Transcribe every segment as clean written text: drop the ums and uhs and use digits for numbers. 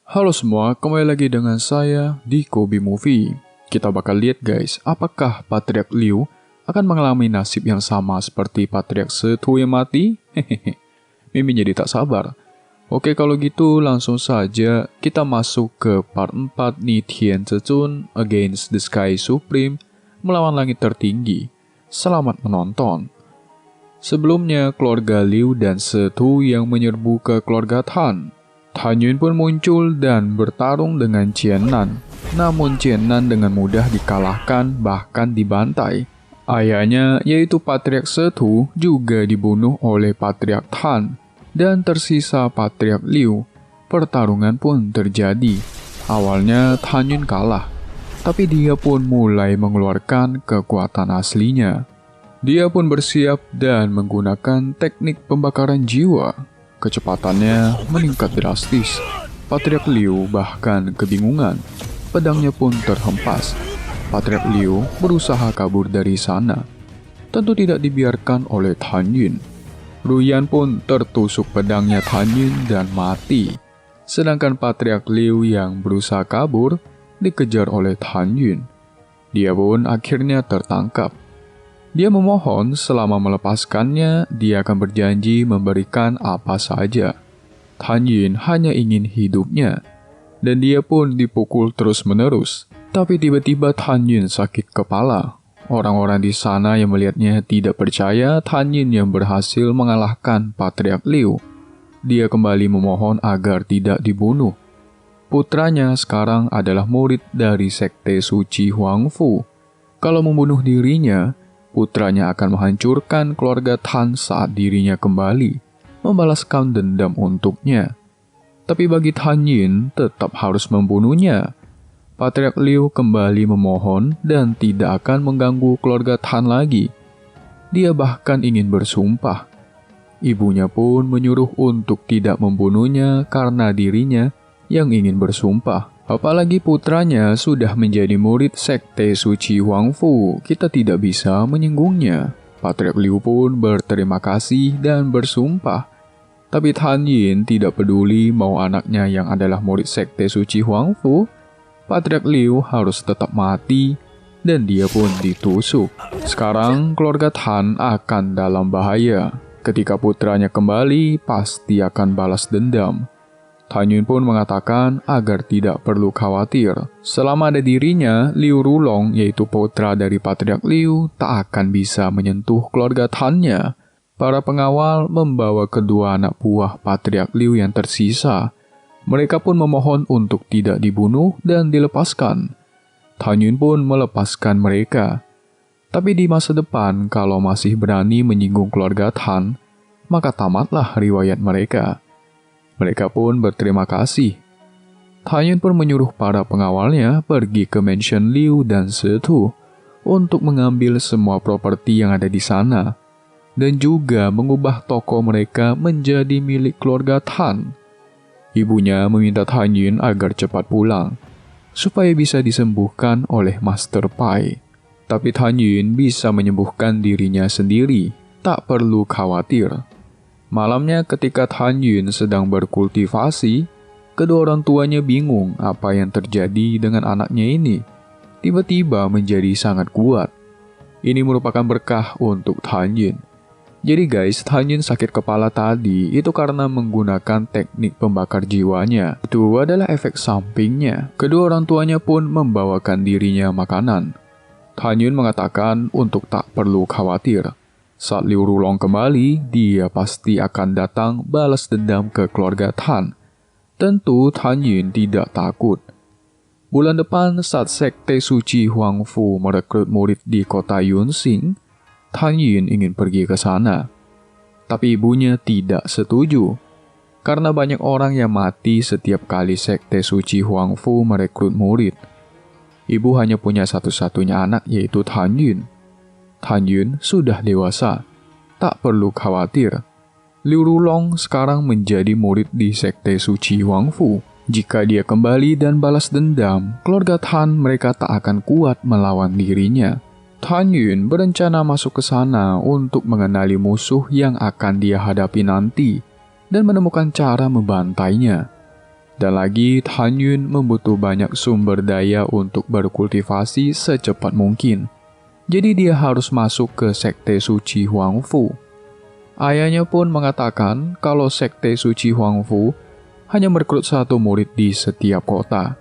Halo semua, kembali lagi dengan saya di Kobe Movie. Kita bakal lihat guys, apakah Patriark Liu akan mengalami nasib yang sama seperti Patriark Setu yang mati? Hehehe, Mimin jadi tak sabar. Oke, kalau gitu langsung saja kita masuk ke part 4 Ni Tian Zecun against the Sky Supreme melawan langit tertinggi. Selamat menonton. Sebelumnya, keluarga Liu dan Setu yang menyerbu ke keluarga Tan. Tan Yun pun muncul dan bertarung dengan Qian Nan. Namun Qian Nan dengan mudah dikalahkan bahkan dibantai. Ayahnya yaitu Patriark Setu juga dibunuh oleh Patriark Tan. Dan tersisa Patriark Liu. Pertarungan pun terjadi. Awalnya Tan Yun kalah. Tapi dia pun mulai mengeluarkan kekuatan aslinya. Dia pun bersiap dan menggunakan teknik pembakaran jiwa. Kecepatannya meningkat drastis. Patriark Liu bahkan kebingungan. Pedangnya pun terhempas. Patriark Liu berusaha kabur dari sana. Tentu tidak dibiarkan oleh Tan Yun. Ruyan pun tertusuk pedangnya Tan Yun dan mati. Sedangkan Patriark Liu yang berusaha kabur dikejar oleh Tan Yun. Dia pun akhirnya tertangkap. Dia memohon selama melepaskannya, dia akan berjanji memberikan apa saja. Tan Yun hanya ingin hidupnya, dan dia pun dipukul terus-menerus. Tapi tiba-tiba Tan Yun sakit kepala. Orang-orang di sana yang melihatnya tidak percaya Tan Yun yang berhasil mengalahkan Patriark Liu. Dia kembali memohon agar tidak dibunuh. Putranya sekarang adalah murid dari Sekte Suci Huangfu. Kalau membunuh dirinya, putranya akan menghancurkan keluarga Tan saat dirinya kembali, membalaskan dendam untuknya. Tapi bagi Tan Yun tetap harus membunuhnya. Patriark Liu kembali memohon dan tidak akan mengganggu keluarga Tan lagi. Dia bahkan ingin bersumpah. Ibunya pun menyuruh untuk tidak membunuhnya karena dirinya yang ingin bersumpah. Apalagi putranya sudah menjadi murid Sekte Suci Huangfu, kita tidak bisa menyinggungnya. Patriark Liu pun berterima kasih dan bersumpah. Tapi Tan Yun tidak peduli mau anaknya yang adalah murid Sekte Suci Huangfu. Patriark Liu harus tetap mati dan dia pun ditusuk. Sekarang keluarga Tan akan dalam bahaya. Ketika putranya kembali, pasti akan balas dendam. Tan Yun pun mengatakan agar tidak perlu khawatir. Selama ada dirinya, Liu Rulong yaitu putra dari Patriark Liu tak akan bisa menyentuh keluarga Tan-nya. Para pengawal membawa kedua anak buah Patriark Liu yang tersisa. Mereka pun memohon untuk tidak dibunuh dan dilepaskan. Tan Yun pun melepaskan mereka. Tapi di masa depan, kalau masih berani menyinggung keluarga Tan, maka tamatlah riwayat mereka. Mereka pun berterima kasih. Tan Yun pun menyuruh para pengawalnya pergi ke mansion Liu dan Setu untuk mengambil semua properti yang ada di sana dan juga mengubah toko mereka menjadi milik keluarga Tan. Ibunya meminta Tan Yun agar cepat pulang supaya bisa disembuhkan oleh Master Pai. Tapi Tan Yun bisa menyembuhkan dirinya sendiri, tak perlu khawatir. Malamnya ketika Tan Yun sedang berkultivasi, kedua orang tuanya bingung apa yang terjadi dengan anaknya ini. Tiba-tiba menjadi sangat kuat. Ini merupakan berkah untuk Tan Yun. Jadi guys, Tan Yun sakit kepala tadi itu karena menggunakan teknik pembakar jiwanya. Itu adalah efek sampingnya. Kedua orang tuanya pun membawakan dirinya makanan. Tan Yun mengatakan untuk tak perlu khawatir. Saat Liu Rulong kembali, dia pasti akan datang balas dendam ke keluarga Tan. Tentu Tan Yun tidak takut. Bulan depan saat Sekte Suci Huangfu merekrut murid di kota Yunxing, Tan Yun ingin pergi ke sana. Tapi ibunya tidak setuju. Karena banyak orang yang mati setiap kali Sekte Suci Huangfu merekrut murid. Ibu hanya punya satu-satunya anak yaitu Tan Yun. Tan Yun sudah dewasa, tak perlu khawatir. Liu Rulong sekarang menjadi murid di Sekte Suci Huangfu. Jika dia kembali dan balas dendam, keluarga Tan mereka tak akan kuat melawan dirinya. Tan Yun berencana masuk ke sana untuk mengenali musuh yang akan dia hadapi nanti. dan menemukan cara membantainya. Dan lagi, Han Yun membutuh banyak sumber daya untuk berkultivasi secepat mungkin. Jadi dia harus masuk ke Sekte Suci Huangfu. Ayahnya pun mengatakan kalau Sekte Suci Huangfu hanya merekrut 1 murid di setiap kota.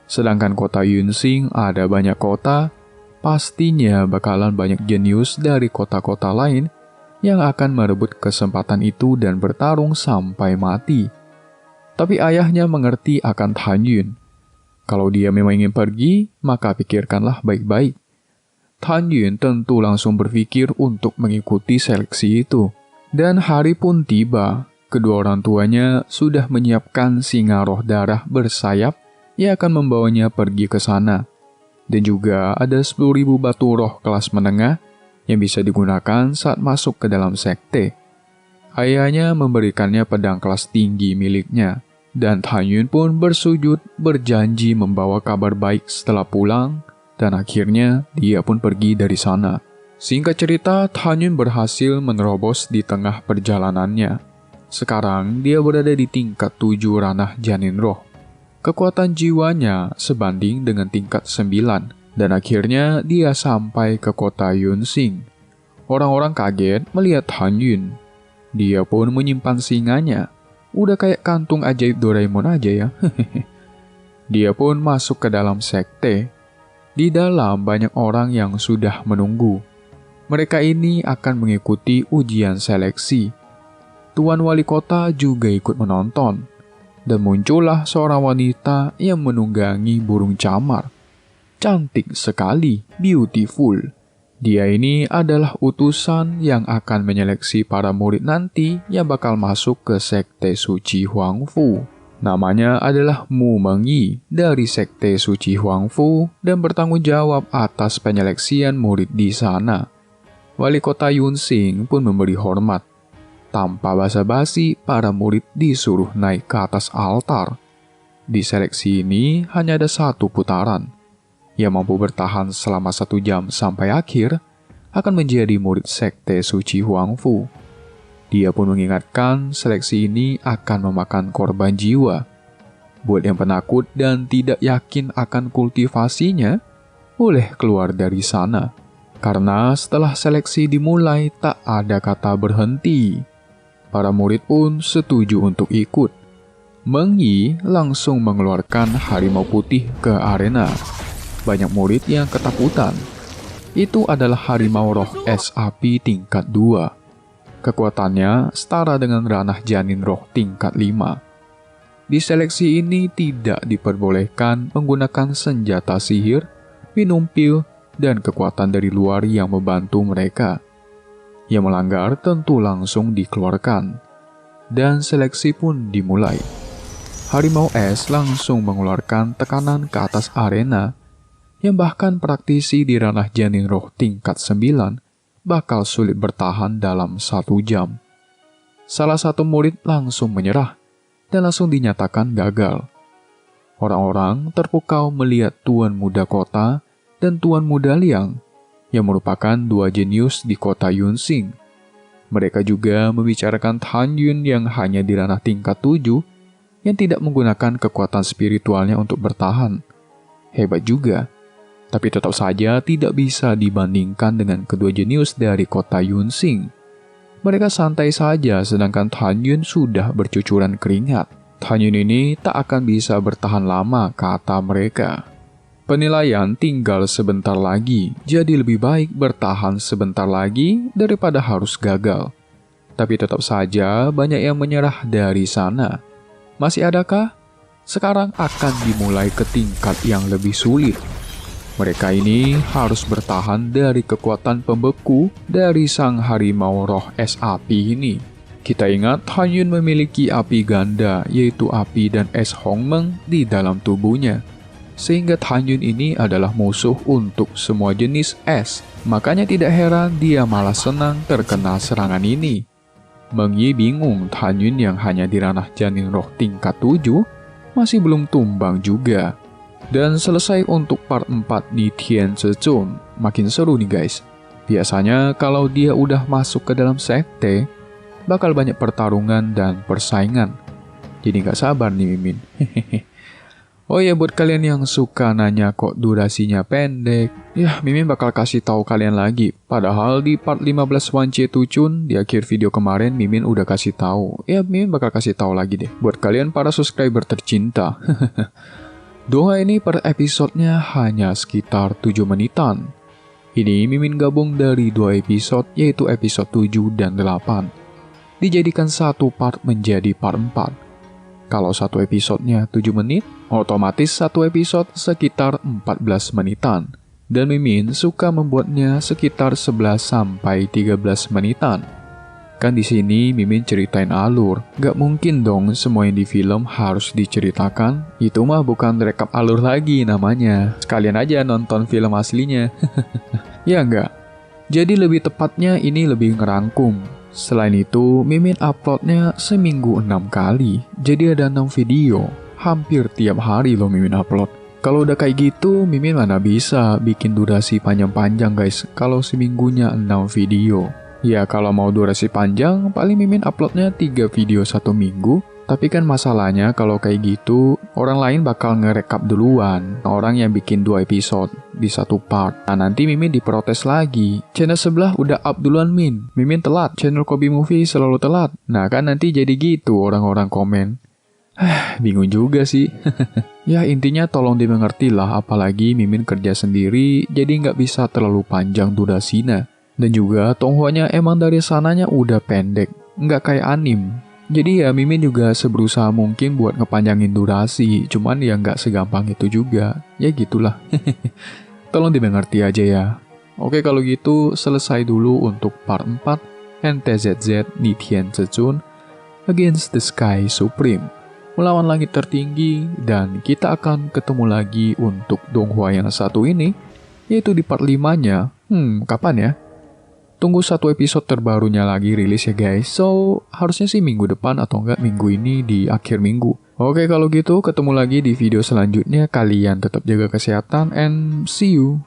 Sedangkan kota Yunxing ada banyak kota, pastinya bakalan banyak jenius dari kota-kota lain yang akan merebut kesempatan itu dan bertarung sampai mati. Tapi ayahnya mengerti akan Han Yun. Kalau dia memang ingin pergi, maka pikirkanlah baik-baik. Han Yun tentu langsung berpikir untuk mengikuti seleksi itu. Dan hari pun tiba. Kedua orang tuanya sudah menyiapkan singa roh darah bersayap yang akan membawanya pergi ke sana. Dan juga ada 10.000 batu roh kelas menengah yang bisa digunakan saat masuk ke dalam sekte. Ayahnya memberikannya pedang kelas tinggi miliknya. Dan Han Yun pun bersujud berjanji membawa kabar baik setelah pulang, dan akhirnya dia pun pergi dari sana. Singkat cerita, Han Yun berhasil menerobos di tengah perjalanannya. Sekarang dia berada di tingkat 7 ranah janin roh. Kekuatan jiwanya sebanding dengan tingkat 9, dan akhirnya dia sampai ke kota Yunxing. Orang-orang kaget melihat Han Yun. Dia pun menyimpan singanya. Udah kayak kantung ajaib Doraemon aja ya. Dia pun masuk ke dalam sekte. Di dalam banyak orang yang sudah menunggu. Mereka ini akan mengikuti ujian seleksi. Tuan wali kota juga ikut menonton. Dan muncullah seorang wanita yang menunggangi burung camar. Cantik sekali, beautiful. Dia ini adalah utusan yang akan menyeleksi para murid nanti yang bakal masuk ke Sekte Suci Huangfu. Namanya adalah Mu Mengyi dari Sekte Suci Huangfu dan bertanggung jawab atas penyeleksian murid di sana. Wali kota Yunxing pun memberi hormat. Tanpa basa-basi, para murid disuruh naik ke atas altar. Di seleksi ini hanya ada 1 putaran. Yang mampu bertahan selama 1 jam sampai akhir akan menjadi murid Sekte Suci Huangfu. Dia pun mengingatkan seleksi ini akan memakan korban jiwa. Buat yang penakut dan tidak yakin akan kultivasinya, boleh keluar dari sana. Karena setelah seleksi dimulai tak ada kata berhenti. Para murid pun setuju untuk ikut. Mengyi langsung mengeluarkan harimau putih ke arena. Banyak murid yang ketakutan. Itu adalah harimau roh es api tingkat 2. Kekuatannya setara dengan ranah janin roh tingkat 5. Di seleksi ini tidak diperbolehkan menggunakan senjata sihir, minum pil, dan kekuatan dari luar yang membantu mereka. Yang melanggar tentu langsung dikeluarkan. Dan seleksi pun dimulai. Harimau es langsung mengeluarkan tekanan ke atas arena, yang bahkan praktisi di ranah janin roh tingkat 9 bakal sulit bertahan dalam 1 jam. Salah satu murid langsung menyerah dan langsung dinyatakan gagal. Orang-orang terpukau melihat Tuan Muda Kota dan Tuan Muda Liang yang merupakan 2 jenius di kota Yunxing. Mereka juga membicarakan Han Yun yang hanya di ranah tingkat 7 yang tidak menggunakan kekuatan spiritualnya untuk bertahan. Hebat juga. Tapi tetap saja tidak bisa dibandingkan dengan kedua jenius dari kota Yunxing. Mereka santai saja sedangkan Han Yun sudah bercucuran keringat. Han Yun ini tak akan bisa bertahan lama, kata mereka. Penilaian tinggal sebentar lagi, jadi lebih baik bertahan sebentar lagi daripada harus gagal. Tapi tetap saja banyak yang menyerah dari sana. Masih adakah? Sekarang akan dimulai ke tingkat yang lebih sulit. Mereka ini harus bertahan dari kekuatan pembeku dari sang harimau roh es api ini. Kita ingat Han Yun memiliki api ganda, yaitu api dan es Hongmeng di dalam tubuhnya. Sehingga Han Yun ini adalah musuh untuk semua jenis es. Makanya tidak heran dia malah senang terkena serangan ini. Mengyi bingung Han Yun yang hanya di ranah janin roh tingkat 7 masih belum tumbang juga. Dan selesai untuk part 4 di Tian Zhezhong. Makin seru nih guys. Biasanya kalau dia udah masuk ke dalam sekte, bakal banyak pertarungan dan persaingan. Jadi nggak sabar nih Mimin. Oh ya, buat kalian yang suka nanya kok durasinya pendek, ya Mimin bakal kasih tahu kalian lagi. Padahal di part 15 Wanche Tuchun di akhir video kemarin Mimin udah kasih tahu. Ya Mimin bakal kasih tahu lagi deh buat kalian para subscriber tercinta. Donghua ini per episodenya hanya sekitar 7 menitan. Ini Mimin gabung dari 2 episode, yaitu episode 7 dan 8. Dijadikan satu part menjadi part 4. Kalau satu episodenya 7 menit, otomatis satu episode sekitar 14 menitan. Dan Mimin suka membuatnya sekitar 11-13 menitan. Kan di sini Mimin ceritain alur, gak mungkin dong semua yang di film harus diceritakan. Itu mah bukan rekap alur lagi namanya. Sekalian aja nonton film aslinya. Ya enggak? Jadi lebih tepatnya ini lebih ngerangkum. Selain itu, Mimin uploadnya seminggu 6 kali. Jadi ada 6 video. Hampir tiap hari loh Mimin upload. Kalau udah kayak gitu, Mimin mana bisa bikin durasi panjang-panjang guys. Kalau seminggunya 6 video. Ya kalau mau durasi panjang, paling Mimin uploadnya 3 video 1 minggu. Tapi kan masalahnya kalau kayak gitu, orang lain bakal ngerekap duluan. Orang yang bikin 2 episode di satu part. Nah nanti Mimin diprotes lagi. Channel sebelah udah up duluan Min. Mimin telat. Channel Kobi Movie selalu telat. Nah kan nanti jadi gitu orang-orang komen. Bingung juga sih. Ya intinya tolong dimengerti lah. Apalagi Mimin kerja sendiri. Jadi nggak bisa terlalu panjang durasinya. Dan juga Donghuanya emang dari sananya udah pendek. Nggak kayak anime. Jadi ya Mimin juga seberusaha mungkin buat ngepanjangin durasi, cuman ya nggak segampang itu juga. Ya gitulah. Tolong dimengerti aja ya. Oke kalau gitu selesai dulu untuk part 4 NTZZ Nitian Zejun Against the Sky Supreme. Melawan langit tertinggi, dan kita akan ketemu lagi untuk Donghua yang satu ini, yaitu di part 5-nya. Kapan ya? Tunggu satu episode terbarunya lagi rilis ya guys. So, harusnya sih minggu depan atau enggak minggu ini di akhir minggu. Oke kalau gitu ketemu lagi di video selanjutnya. Kalian tetap jaga kesehatan and see you.